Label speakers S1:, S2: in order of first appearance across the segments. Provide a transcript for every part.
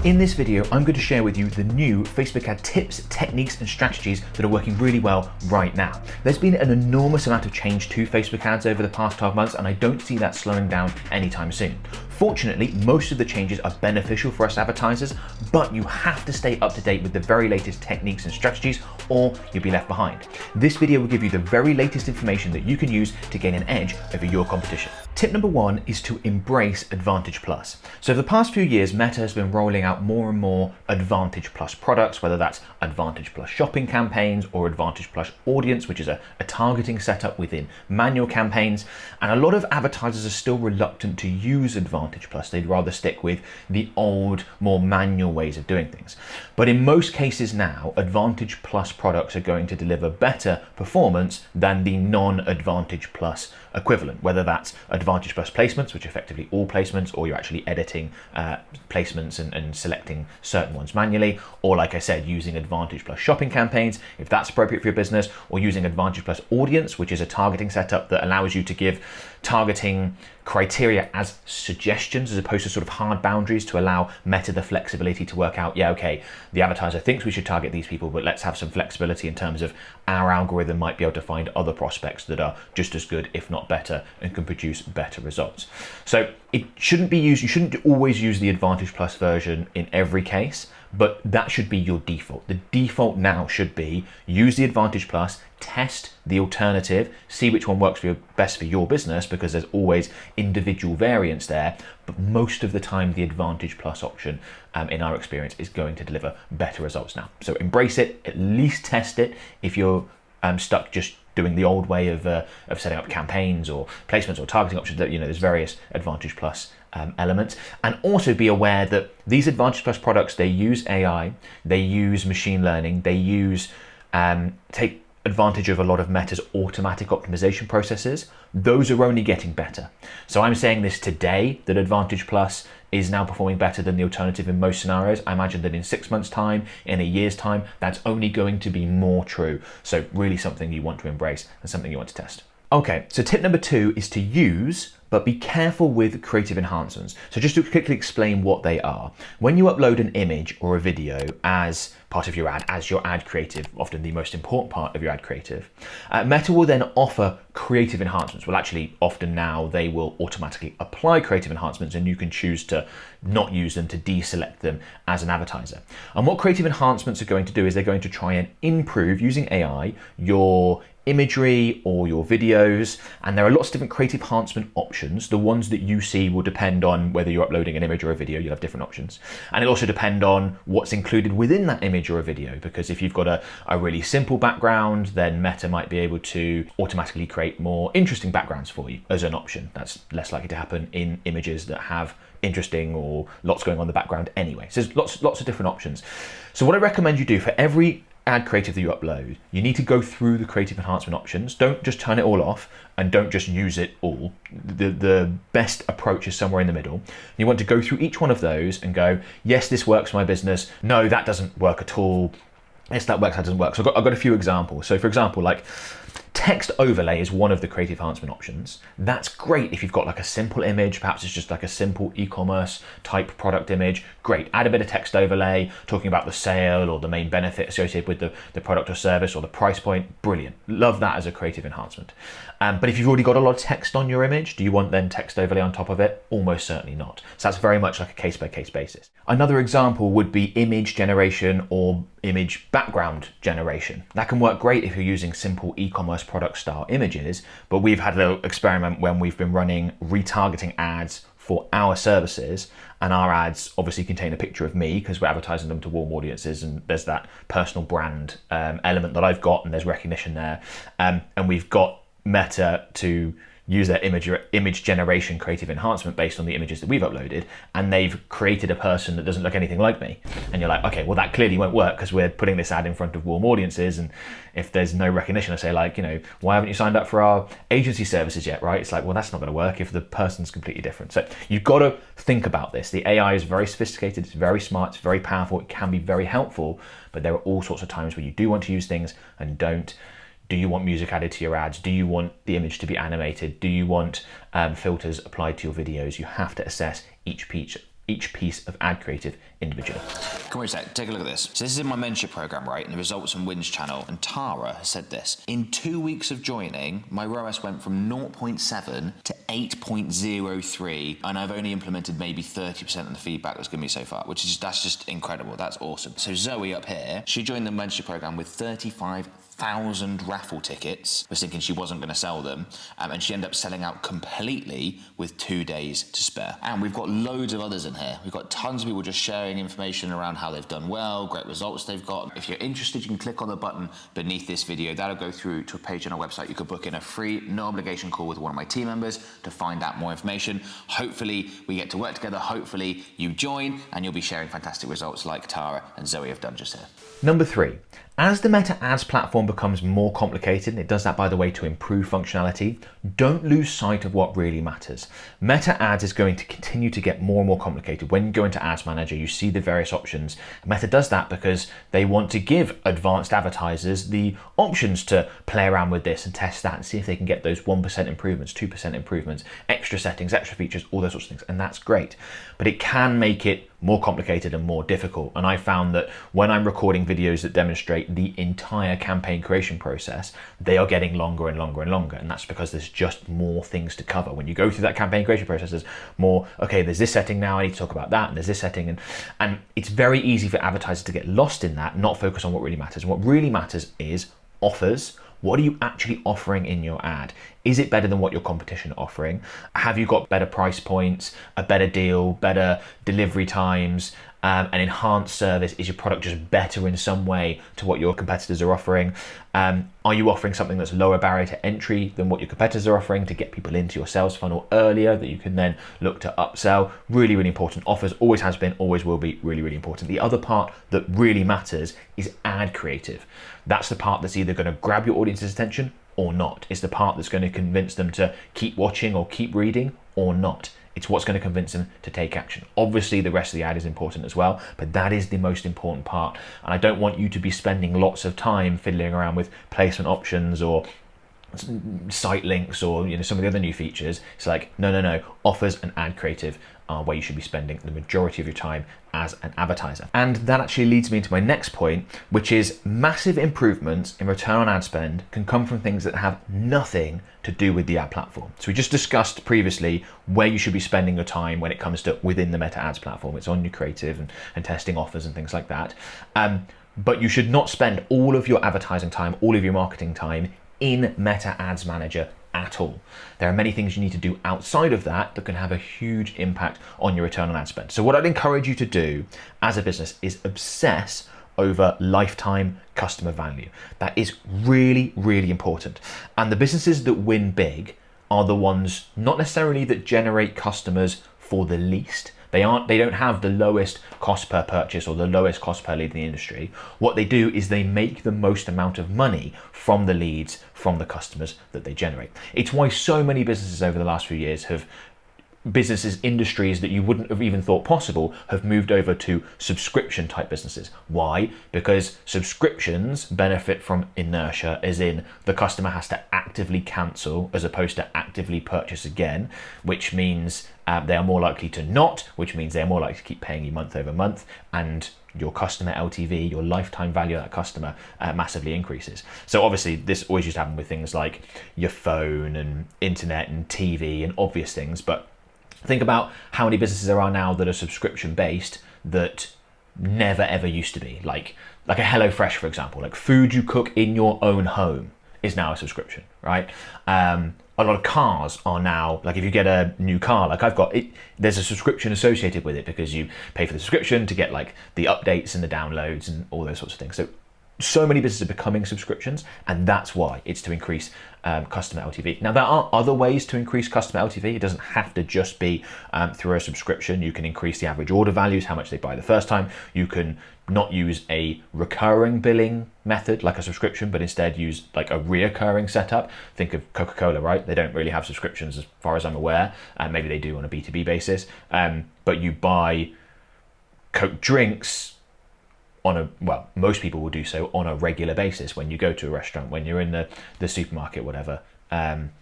S1: In this video, I'm going to share with you the new Facebook ad tips, techniques, and strategies that are working really well right now. There's been an enormous amount of change to Facebook ads over the past 12 months, and I don't see that slowing down anytime soon. Fortunately, most of the changes are beneficial for us advertisers, but you have to stay up to date with the very latest techniques and strategies, or you'll be left behind. This video will give you the very latest information that you can use to gain an edge over your competition. Tip number one is to embrace Advantage Plus. So for the past few years, Meta has been rolling out more and more Advantage Plus products, whether that's Advantage Plus shopping campaigns or Advantage Plus audience, which is a targeting setup within manual campaigns. And a lot of advertisers are still reluctant to use Advantage Plus. They'd rather stick with the old, more manual ways of doing things. But in most cases now, Advantage Plus products are going to deliver better performance than the non-Advantage Plus equivalent, whether that's Advantage Plus placements, which are effectively all placements, or you're actually editing placements and selecting certain ones manually, or like I said, using Advantage Plus shopping campaigns, if that's appropriate for your business, or using Advantage Plus audience, which is a targeting setup that allows you to give targeting criteria as suggestions as opposed to sort of hard boundaries to allow Meta the flexibility to work out, yeah, okay, the advertiser thinks we should target these people, but let's have some flexibility in terms of our algorithm might be able to find other prospects that are just as good, if not better, and can produce better results. So it shouldn't be used, you shouldn't always use the Advantage Plus version in every case, but that should be your default. The default now should be use the Advantage Plus, test the alternative, see which one works best for your business, because there's always individual variance there. But most of the time, the Advantage Plus option, in our experience, is going to deliver better results now. So embrace it, at least test it. If you're stuck just doing the old way of setting up campaigns or placements or targeting options, that there's various Advantage Plus elements. And also be aware that these Advantage Plus products, they use AI, they use machine learning, they use take advantage of a lot of Meta's automatic optimization processes. Those are only getting better. So I'm saying this today, that Advantage Plus is now performing better than the alternative in most scenarios. I imagine that in 6 months' time, in a year's time, that's only going to be more true. So really something you want to embrace and something you want to test. Okay, so tip number two is to use, but be careful with creative enhancements. So just to quickly explain what they are. When you upload an image or a video as part of your ad, as your ad creative, often the most important part of your ad creative, Meta will then offer creative enhancements. Well, actually, often now they will automatically apply creative enhancements, and you can choose to not use them, to deselect them as an advertiser. And what creative enhancements are going to do is they're going to try and improve, using AI, your imagery or your videos, and there are lots of different creative enhancement options. The ones that you see will depend on whether you're uploading an image or a video. You'll have different options, and it'll also depend on what's included within that image or a video, because if you've got a really simple background, then Meta might be able to automatically create more interesting backgrounds for you as an option. That's less likely to happen in images that have interesting or lots going on in the background anyway. So there's lots of different options. So what I recommend you do for every ad creative that you upload, you need to go through the creative enhancement options. Don't just turn it all off, and don't just use it all. The best approach is somewhere in the middle. You want to go through each one of those and go, yes, this works for my business. No, that doesn't work at all. Yes, that works, that doesn't work. So I've got a few examples. So for example, like text overlay is one of the creative enhancement options. That's great if you've got like a simple image, perhaps it's just like a simple e-commerce type product image. Great, add a bit of text overlay talking about the sale or the main benefit associated with the product or service or the price point. Brilliant, love that as a creative enhancement. But if you've already got a lot of text on your image, do you want then text overlay on top of it? Almost certainly not. So that's very much like a case-by-case basis. Another example would be image generation or image background generation. That can work great if you're using simple e-commerce product style images, but we've had a little experiment when we've been running retargeting ads for our services, and our ads obviously contain a picture of me because we're advertising them to warm audiences, and there's that personal brand element that I've got, and there's recognition there, and we've got Meta to use their image generation creative enhancement based on the images that we've uploaded, and they've created a person that doesn't look anything like me. And you're like, okay, well that clearly won't work because we're putting this ad in front of warm audiences, and if there's no recognition, I say like, why haven't you signed up for our agency services yet, right? It's like, well, that's not going to work if the person's completely different. So you've got to think about this. The AI is very sophisticated, it's very smart, it's very powerful, it can be very helpful, but there are all sorts of times where you do want to use things and don't. Do you want music added to your ads? Do you want the image to be animated? Do you want filters applied to your videos? You have to assess each piece each piece of ad creative individually.
S2: Come on a sec, take a look at this. So this is in my mentorship program, right? And the results from Wins channel. And Tara has said this. In 2 weeks of joining, my ROAS went from 0.7 to 8.03. And I've only implemented maybe 30% of the feedback that's given me so far, that's just incredible. That's awesome. So Zoe up here, she joined the mentorship program with 35,000 raffle tickets. Was thinking she wasn't going to sell them, and she ended up selling out completely with 2 days to spare. And we've got loads of others in here. We've got tons of people just sharing information around how they've done well, great results they've got. If you're interested, you can click on the button beneath this video. That'll go through to a page on our website. You could book in a free, no obligation call with one of my team members to find out more information. Hopefully we get to work together. Hopefully you join and you'll be sharing fantastic results like Tara and Zoe have done just here.
S1: Number 3, as the Meta Ads platform becomes more complicated, and it does that, by the way, to improve functionality, don't lose sight of what really matters. Meta Ads is going to continue to get more and more complicated. When you go into Ads Manager, you see the various options. Meta does that because they want to give advanced advertisers the options to play around with this and test that and see if they can get those 1% improvements, 2% improvements, extra settings, extra features, all those sorts of things, and that's great. But it can make it more complicated and more difficult. And I found that when I'm recording videos that demonstrate the entire campaign creation process, they are getting longer and longer and longer. And that's because there's just more things to cover. When you go through that campaign creation process, there's more, okay, there's this setting now, I need to talk about that, and there's this setting. And it's very easy for advertisers to get lost in that, not focus on what really matters. And what really matters is offers. What are you actually offering in your ad? Is it better than what your competition are offering? Have you got better price points, a better deal, better delivery times, an enhanced service? Is your product just better in some way to what your competitors are offering? Are you offering something that's lower barrier to entry than what your competitors are offering to get people into your sales funnel earlier that you can then look to upsell? Really, really important. Offers always has been, always will be really, really important. The other part that really matters is ad creative. That's the part that's either going to grab your audience's attention or not. It's the part that's going to convince them to keep watching or keep reading or not. It's what's going to convince them to take action. Obviously, the rest of the ad is important as well, but that is the most important part. And I don't want you to be spending lots of time fiddling around with placement options or site links or some of the other new features. It's like, no. Offers and ad creative are where you should be spending the majority of your time as an advertiser. And that actually leads me into my next point, which is massive improvements in return on ad spend can come from things that have nothing to do with the ad platform. So we just discussed previously where you should be spending your time when it comes to within the Meta Ads platform. It's on your creative and testing offers and things like that. But you should not spend all of your advertising time, all of your marketing time in Meta Ads Manager at all. There are many things you need to do outside of that that can have a huge impact on your return on ad spend. So what I'd encourage you to do as a business is obsess over lifetime customer value. That is really, really important. And the businesses that win big are the ones not necessarily that generate customers for the least. They don't have the lowest cost per purchase or the lowest cost per lead in the industry. What they do is they make the most amount of money from the leads, from the customers that they generate. It's why so many businesses over the last few years industries that you wouldn't have even thought possible have moved over to subscription type businesses. Why? Because subscriptions benefit from inertia, as in the customer has to actively cancel as opposed to actively purchase again, which means they are more likely to not, which means they're more likely to keep paying you month over month, and your customer LTV, your lifetime value of that customer massively increases. So obviously this always used to happen with things like your phone and internet and TV and obvious things, but think about how many businesses there are now that are subscription based that never ever used to be. Like a HelloFresh, for example, like food you cook in your own home is now a subscription, right? A lot of cars are now, like if you get a new car, like I've got it, there's a subscription associated with it because you pay for the subscription to get like the updates and the downloads and all those sorts of things. So many businesses are becoming subscriptions, and that's why it's to increase customer LTV. Now, there are other ways to increase customer LTV. It doesn't have to just be through a subscription. You can increase the average order values, how much they buy the first time. You can not use a recurring billing method like a subscription, but instead use like a reoccurring setup. Think of Coca-Cola, right? They don't really have subscriptions as far as I'm aware, and maybe they do on a B2B basis. But you buy Coke drinks most people will do so on a regular basis. When you go to a restaurant, when you're in the supermarket, whatever,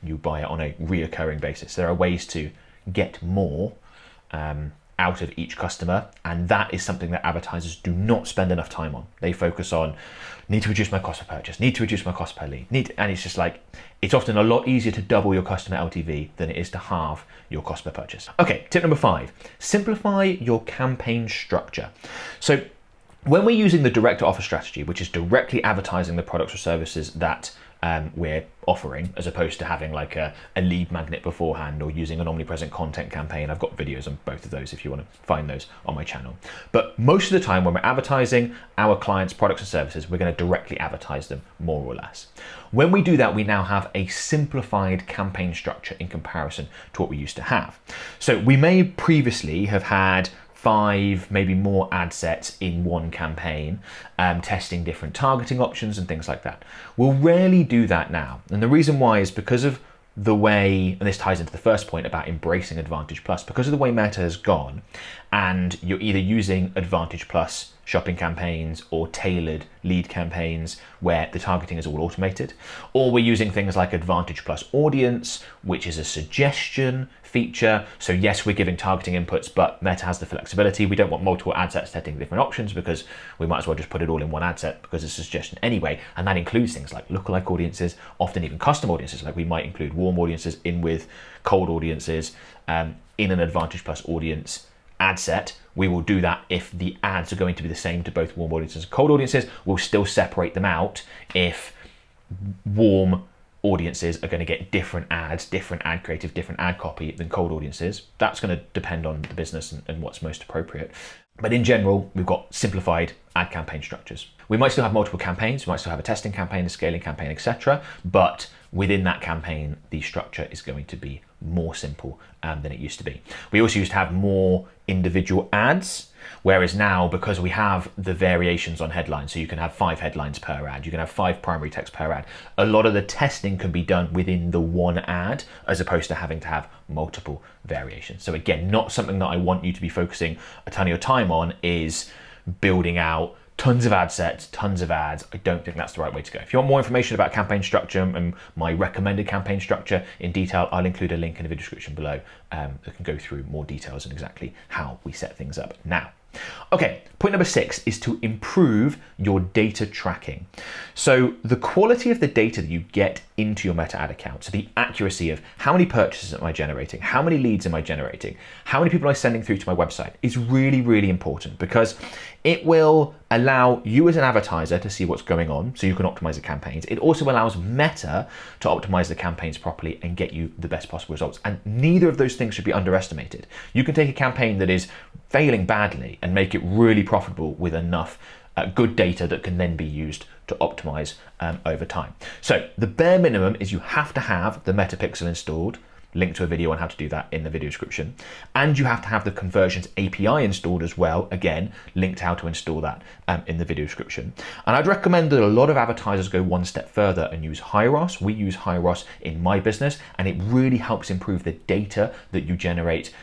S1: you buy it on a reoccurring basis. There are ways to get more out of each customer, and that is something that advertisers do not spend enough time on. They focus on, need to reduce my cost per purchase, need to reduce my cost per lead, and it's just like, it's often a lot easier to double your customer LTV than it is to halve your cost per purchase. Okay, tip number 5, simplify your campaign structure. So when we're using the direct to offer strategy, which is directly advertising the products or services that we're offering, as opposed to having like a lead magnet beforehand or using an omnipresent content campaign. I've got videos on both of those if you want to find those on my channel. But most of the time when we're advertising our clients' products and services, we're going to directly advertise them more or less. When we do that, we now have a simplified campaign structure in comparison to what we used to have. So we may previously have had 5, maybe more ad sets in one campaign, testing different targeting options and things like that. We'll rarely do that now. And the reason why is because of the way, and this ties into the first point about embracing Advantage Plus, because of the way Meta has gone, and you're either using Advantage Plus shopping campaigns or tailored lead campaigns where the targeting is all automated, or we're using things like Advantage Plus Audience, which is a suggestion feature. So yes, we're giving targeting inputs, but Meta has the flexibility. We don't want multiple ad sets testing different options because we might as well just put it all in one ad set because it's a suggestion anyway. And that includes things like lookalike audiences, often even custom audiences. Like we might include warm audiences in with cold audiences in an Advantage Plus Audience ad set. We will do that if the ads are going to be the same to both warm audiences and cold audiences. We'll still separate them out if warm audiences are going to get different ads, different ad creative, different ad copy than cold audiences. That's going to depend on the business and what's most appropriate. But in general, we've got simplified ad campaign structures. We might still have multiple campaigns, we might still have a testing campaign, a scaling campaign, etc. But within that campaign, the structure is going to be more simple than it used to be. We also used to have more individual ads, whereas now, because we have the variations on headlines, so you can have 5 headlines per ad, you can have 5 primary text per ad, a lot of the testing can be done within the one ad as opposed to having to have multiple variations. So again, not something that I want you to be focusing a ton of your time on is building out tons of ad sets, tons of ads. I don't think that's the right way to go. If you want more information about campaign structure and my recommended campaign structure in detail, I'll include a link in the video description below that can go through more details on exactly how we set things up now. Okay, point number 6 is to improve your data tracking. So the quality of the data that you get into your Meta ad account, so the accuracy of how many purchases am I generating, how many leads am I generating, how many people am I sending through to my website is really, really important because it will allow you as an advertiser to see what's going on so you can optimize the campaigns. It also allows Meta to optimize the campaigns properly and get you the best possible results. And neither of those things should be underestimated. You can take a campaign that is failing badly and make it really profitable with enough good data that can then be used to optimize over time. So the bare minimum is you have to have the Meta Pixel installed. Link to a video on how to do that in the video description. And you have to have the Conversions API installed as well. Again, linked how to install that in the video description. And I'd recommend that a lot of advertisers go one step further and use Hyros. We use Hyros in my business, and it really helps improve the data that you generate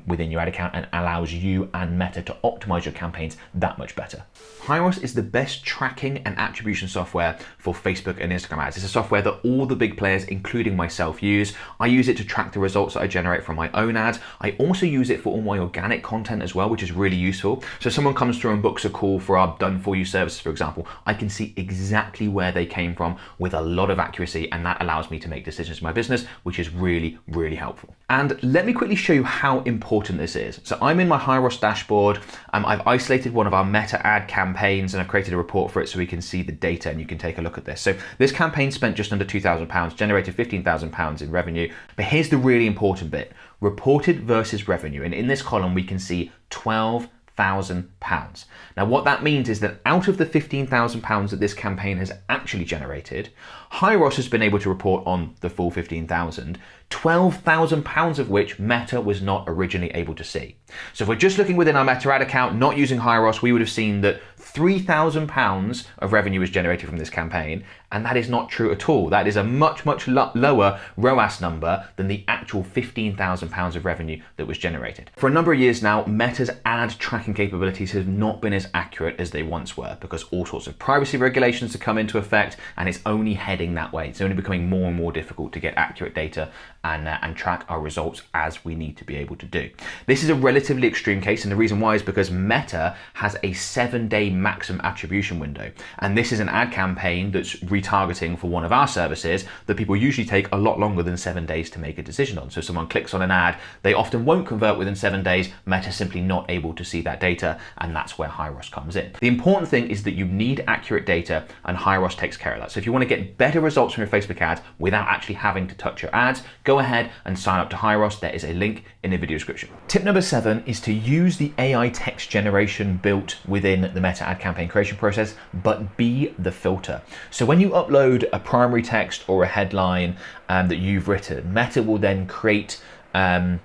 S1: within your ad account and allows you and Meta to optimize your campaigns that much better. Hyros is the best tracking and attribution software for Facebook and Instagram ads. It's a software that all the big players, including myself, use. I use it to track the results that I generate from my own ads. I also use it for all my organic content as well, which is really useful. So if someone comes through and books a call for our done for you services, for example, I can see exactly where they came from with a lot of accuracy, and that allows me to make decisions in my business, which is really, really helpful. And let me quickly show you how important this is. So I'm in my Hyros dashboard. I've isolated one of our Meta ad campaigns and I've created a report for it so we can see the data and you can take a look at this. So this campaign spent just under £2,000, generated £15,000 in revenue. But here's the really important bit, reported versus revenue. And in this column, we can see £12,000. Now what that means is that out of the £15,000 that this campaign has actually generated, Hyros has been able to report on the full 15,000, £12,000 of which Meta was not originally able to see. So if we're just looking within our Meta ad account, not using Hyros, we would have seen that £3,000 of revenue was generated from this campaign, and that is not true at all. That is a much, much lower ROAS number than the actual £15,000 of revenue that was generated. For a number of years now, Meta's ad tracking capabilities have not been as accurate as they once were because all sorts of privacy regulations have come into effect, and it's only heading that way. It's only becoming more and more difficult to get accurate data and track our results as we need to be able to do. This is a relatively extreme case, and the reason why is because Meta has a 7-day maximum attribution window. And this is an ad campaign that's retargeting for one of our services that people usually take a lot longer than 7 days to make a decision on. So if someone clicks on an ad, they often won't convert within 7 days. Meta's simply not able to see that data, and that's where HiROS comes in. The important thing is that you need accurate data, and HiROS takes care of that. So if you want to get better results from your Facebook ads without actually having to touch your ads, go ahead and sign up to HiROS. There is a link in the video description. Tip number 7 is to use the AI text generation built within the Meta ad campaign creation process, but be the filter. So when you upload a primary text or a headline that you've written, Meta will then create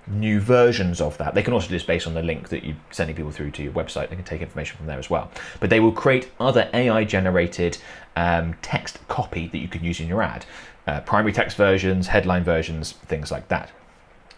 S1: new versions of that. They can also do this based on the link that you're sending people through to your website. They can take information from there as well. But they will create other AI generated text copy that you can use in your ad. Primary text versions, headline versions, things like that.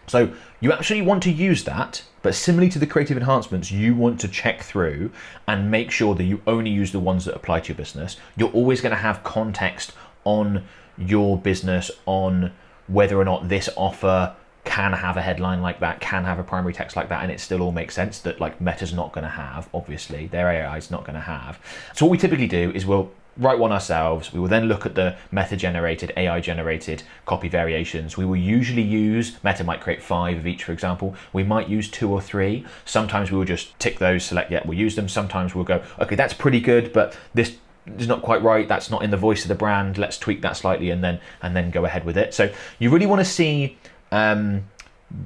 S1: So you actually want to use that, but similarly to the creative enhancements, you want to check through and make sure that you only use the ones that apply to your business. You're always going to have context on your business, on whether or not this offer can have a headline like that, can have a primary text like that, and it still all makes sense that like Meta's not going to have, obviously, their AI is not going to have. So what we typically do is we'll write one ourselves. We will then look at the Meta generated, AI generated copy variations. We will usually use, Meta might create 5 of each, for example. We might use 2 or 3. Sometimes we will just tick those, select, yeah, we'll use them. Sometimes we'll go, okay, that's pretty good, but this is not quite right. That's not in the voice of the brand. Let's tweak that slightly and then go ahead with it. So you really want to see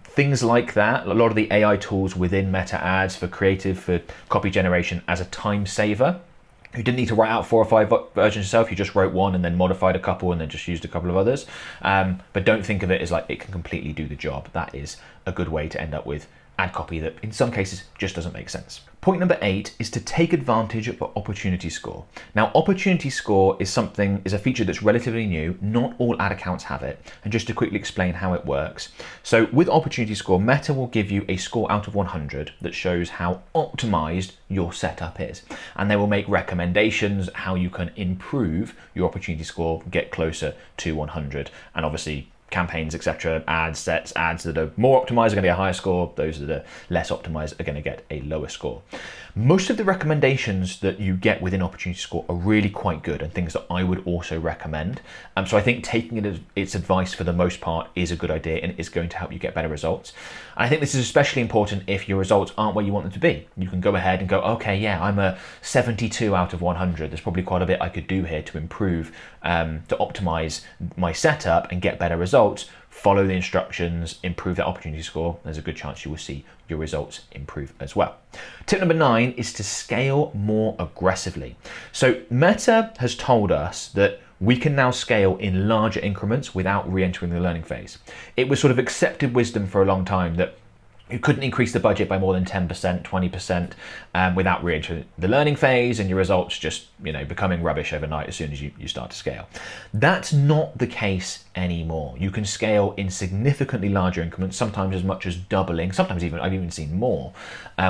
S1: things like that, a lot of the AI tools within Meta ads for creative, for copy generation as a time saver. You didn't need to write out 4 or 5 versions yourself. You just wrote one and then modified a couple and then just used a couple of others. But don't think of it as like it can completely do the job. That is a good way to end up with ad copy that in some cases just doesn't make sense. Point number 8 is to take advantage of opportunity score. Now, opportunity score is a feature that's relatively new. Not all ad accounts have it. And just to quickly explain how it works. So with opportunity score, Meta will give you a score out of 100 that shows how optimized your setup is. And they will make recommendations how you can improve your opportunity score, get closer to 100. And obviously, campaigns, etc., ads that are more optimized are going to get a higher score. Those that are less optimized are going to get a lower score. Most of the recommendations that you get within opportunity score are really quite good and things that I would also recommend. So I think taking it as its advice for the most part is a good idea and is going to help you get better results. And I think this is especially important if your results aren't where you want them to be. You can go ahead and go, okay, yeah, I'm a 72 out of 100. There's probably quite a bit I could do here to improve, to optimize my setup and get better results. Follow the instructions, improve that opportunity score. There's a good chance you will see your results improve as well. Tip number 9 is to scale more aggressively. So Meta has told us that we can now scale in larger increments without re-entering the learning phase. It was sort of accepted wisdom for a long time that you couldn't increase the budget by more than 10%, 20% without re-entering the learning phase and your results just, becoming rubbish overnight as soon as you start to scale. That's not the case anymore. You can scale in significantly larger increments, sometimes as much as doubling, sometimes even I've even seen more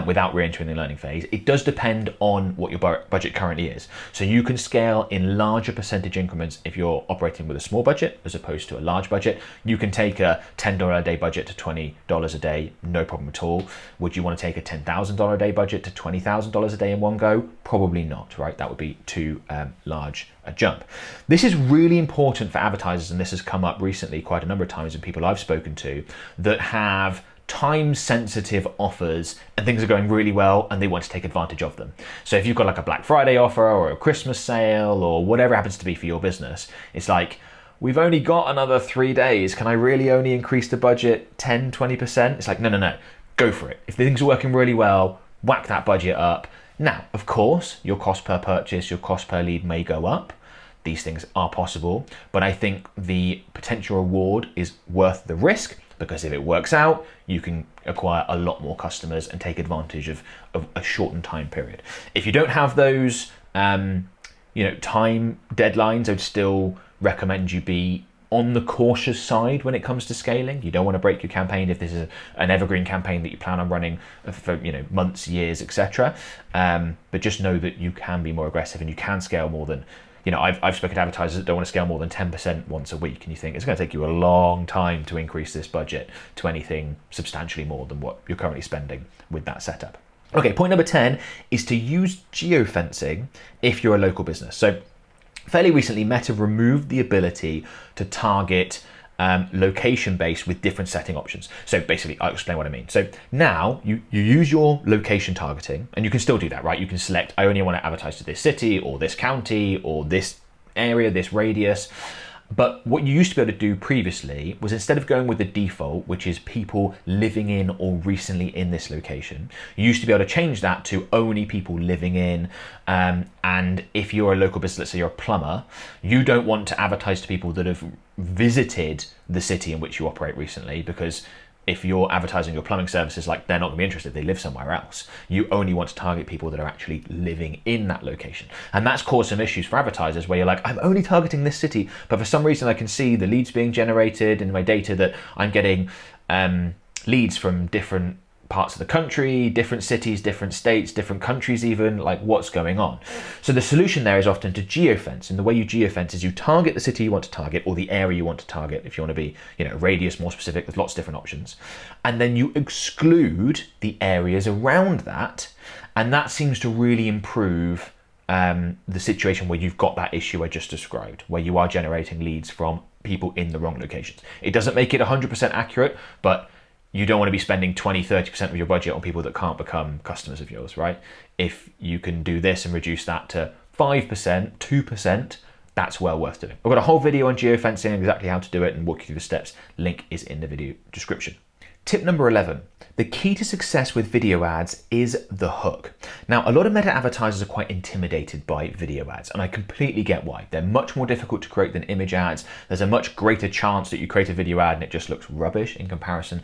S1: without re-entering the learning phase. It does depend on what your budget currently is. So you can scale in larger percentage increments if you're operating with a small budget as opposed to a large budget. You can take a $10 a day budget to $20 a day, no problem at all. Would you want to take a $10,000 a day budget to $20,000 a day in one go? Probably not, right? That would be too large a jump. This is really important for advertisers, and this has come up recently quite a number of times with people I've spoken to that have time-sensitive offers and things are going really well and they want to take advantage of them. So if you've got like a Black Friday offer or a Christmas sale or whatever it happens to be for your business, it's like, we've only got another 3 days. Can I really only increase the budget 10, 20%? It's like, no, go for it. If things are working really well, whack that budget up. Now, of course, your cost per purchase, your cost per lead may go up. These things are possible, but I think the potential reward is worth the risk because if it works out, you can acquire a lot more customers and take advantage of a shortened time period. If you don't have those, time deadlines, I'd still recommend you be on the cautious side when it comes to scaling. You don't want to break your campaign if this is an evergreen campaign that you plan on running for months, years, etc. But just know that you can be more aggressive and you can scale more than You know, I've spoken to advertisers that don't want to scale more than 10% once a week, and you think it's going to take you a long time to increase this budget to anything substantially more than what you're currently spending with that setup. Okay, point number 10 is to use geofencing if you're a local business. So fairly recently, Meta removed the ability to target location-based with different setting options. So basically, I'll explain what I mean. So now you use your location targeting, and you can still do that, right? You can select, I only want to advertise to this city or this county or this area, this radius. But what you used to be able to do previously was, instead of going with the default, which is people living in or recently in this location, you used to be able to change that to only people living in. And if you're a local business, let's say you're a plumber, you don't want to advertise to people that have visited the city in which you operate recently, because if you're advertising your plumbing services, like, they're not gonna be interested, they live somewhere else. You only want to target people that are actually living in that location. And that's caused some issues for advertisers, where you're like, I'm only targeting this city, but for some reason I can see the leads being generated in my data that I'm getting leads from different parts of the country, different cities, different states, different countries even, like, what's going on? So the solution there is often to geofence, and the way you geofence is you target the city you want to target, or the area you want to target. If you want to be, you know, radius, more specific, there's lots of different options. And then you exclude the areas around that, and that seems to really improve the situation where you've got that issue I just described, where you are generating leads from people in the wrong locations. It doesn't make it 100% accurate, but you don't want to be spending 20-30% of your budget on people that can't become customers of yours, right? If you can do this and reduce that to 5%, 2%, that's well worth doing. I've got a whole video on geofencing and exactly how to do it and walk you through the steps. Link is in the video description. Tip number 11, the key to success with video ads is the hook. Now, a lot of Meta advertisers are quite intimidated by video ads, and I completely get why. They're much more difficult to create than image ads. There's a much greater chance that you create a video ad and it just looks rubbish in comparison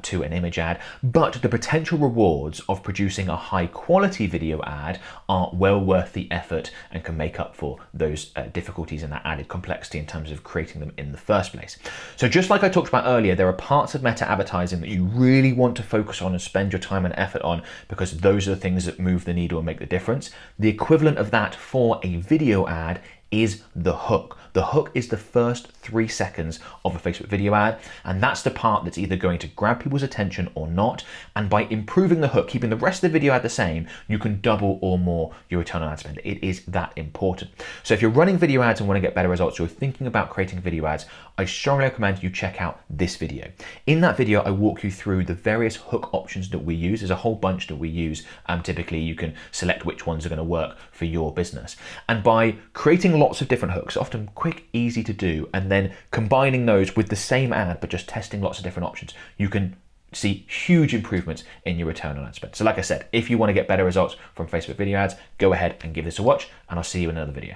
S1: to an image ad. But the potential rewards of producing a high quality video ad are well worth the effort and can make up for those difficulties and that added complexity in terms of creating them in the first place. So just like I talked about earlier, there are parts of Meta advertising that you really want to focus on and spend your time and effort on, because those are the things that move the needle and make the difference. The equivalent of that for a video ad is the hook. The hook is the first 3 seconds of a Facebook video ad, and that's the part that's either going to grab people's attention or not. And by improving the hook, keeping the rest of the video ad the same, you can double or more your return on ad spend. It is that important. So if you're running video ads and want to get better results, you're thinking about creating video ads, I strongly recommend you check out this video. In that video, I walk you through the various hook options that we use. There's a whole bunch that we use. Typically, you can select which ones are going to work for your business. And by creating lots of different hooks, often quick, easy to do, and then combining those with the same ad, but just testing lots of different options, you can see huge improvements in your return on ad spend. So like I said, if you want to get better results from Facebook video ads, go ahead and give this a watch, and I'll see you in another video.